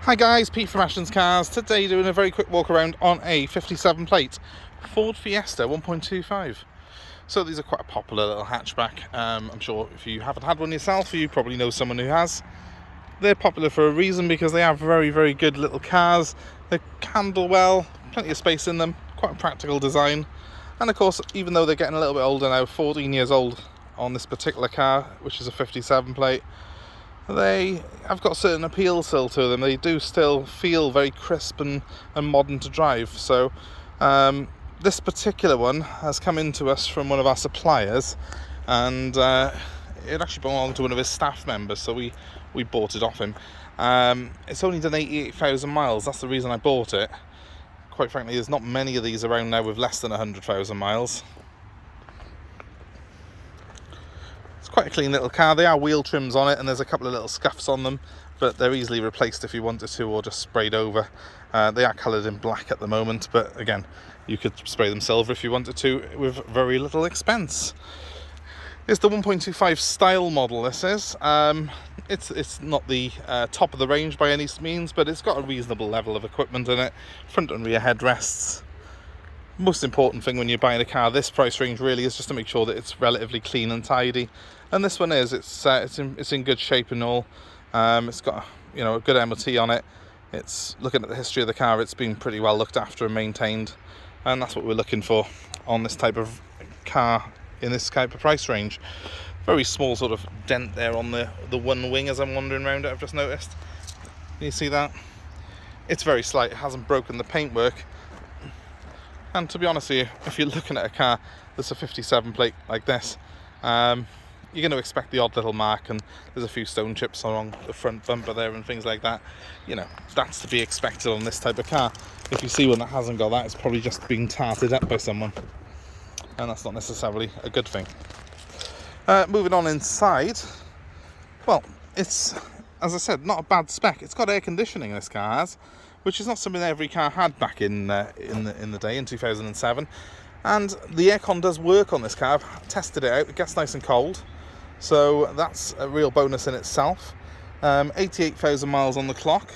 Hi guys, Pete from Ashton's Cars. Today doing a very quick walk around on a 57 plate Ford Fiesta 1.25. So these are quite a popular little hatchback. I'm sure if you haven't had one yourself, you probably know someone who has. They're popular for a reason because they are very good little cars. They handle well, plenty of space in them, quite a practical design. And of course, even though they're getting a little bit older now, 14 years old on this particular car, which is a 57 plate, they have got certain appeal still to them. They do still feel very crisp and modern to drive. So this particular one has come into us from one of our suppliers, and it actually belonged to one of his staff members, so we bought it off him. It's only done 88,000 miles. That's the reason I bought it. Quite frankly, there's not many of these around now with less than 100,000 miles. Quite a clean little car. There are wheel trims on it and there's a couple of little scuffs on them, but they're easily replaced if you wanted to, or just sprayed over. They are coloured in black at the moment, but again, you could spray them silver if you wanted to with very little expense. It's the 1.25 style model, this is. It's not the top of the range by any means, but it's got a reasonable level of equipment in it. Front and rear headrests. Most important thing when you're buying a car this price range really is just to make sure that it's relatively clean and tidy, and this one is. It's in good shape and all. It's got a good MOT on it. It's looking at the history of the car, it's been pretty well looked after and maintained, and that's what we're looking for on this type of car in this type of price range. Very small sort of dent there on the one wing as I'm wandering around it, I've just noticed. Can you see that? It's very slight. It hasn't broken the paintwork. And to be honest with you, if you're looking at a car that's a 57 plate like this, you're going to expect the odd little mark, and there's a few stone chips along the front bumper there and things like that. That's to be expected on this type of car. If you see one that hasn't got that, it's probably just being tarted up by someone, and that's not necessarily a good thing. Moving on inside, well, it's, as I said, not a bad spec. It's got air conditioning, this car has, which is not something that every car had back in the day, in 2007. And the aircon does work on this car. I've tested it out. It gets nice and cold, so that's a real bonus in itself. 88,000 miles on the clock.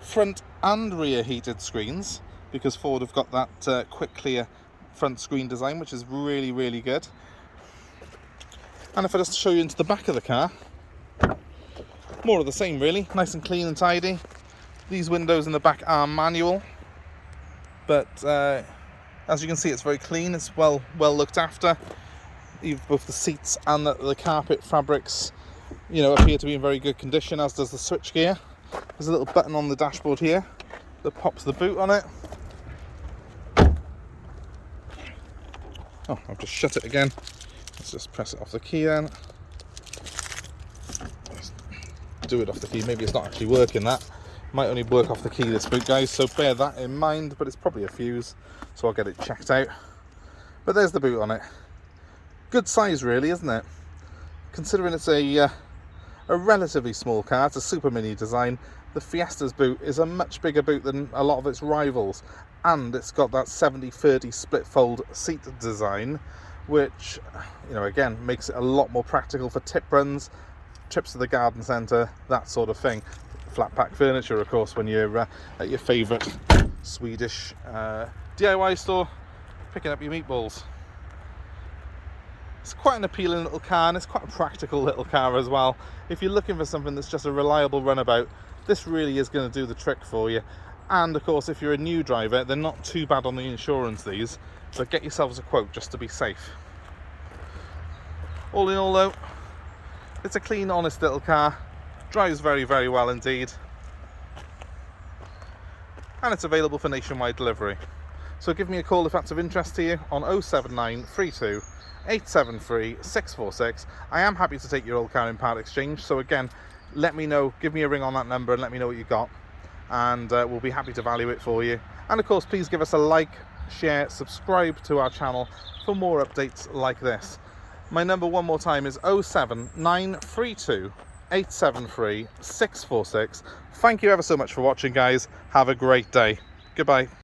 Front and rear heated screens, because Ford have got that quick clear front screen design, which is really good. And if I just show you into the back of the car, more of the same really, nice and clean and tidy. These windows in the back are manual, but as you can see, it's very clean. It's well looked after. Both the seats and the carpet fabrics, appear to be in very good condition, as does the switchgear. There's a little button on the dashboard here that pops the boot on it. Oh, I've just shut it again. Let's just press it off the key then. Let's do it off the key. Maybe it's not actually working, that. Might only work off the key, this boot, guys, so bear that in mind, but it's probably a fuse, so I'll get it checked out. But there's the boot on it. Good size really, isn't it? Considering it's a relatively small car, it's a super mini design. The Fiesta's boot is a much bigger boot than a lot of its rivals, and it's got that 70-30 split fold seat design, which, again, makes it a lot more practical for tip runs, trips to the garden centre, that sort of thing. Flat pack furniture, of course, when you're at your favourite Swedish DIY store picking up your meatballs. It's quite an appealing little car, and it's quite a practical little car as well. If you're looking for something that's just a reliable runabout, this really is going to do the trick for you. And of course, if you're a new driver, they're not too bad on the insurance, these, but get yourselves a quote just to be safe. All in all though, it's a clean, honest little car. Drives very well indeed, and it's available for nationwide delivery. So give me a call if that's of interest to you on 07932 873 646. I am happy to take your old car in part exchange, so again, let me know, give me a ring on that number and let me know what you got, and we'll be happy to value it for you. And of course, please give us a like, share, subscribe to our channel for more updates like this. My number one more time is 07932 873 646. Thank you ever so much for watching, guys. Have a great day. Goodbye.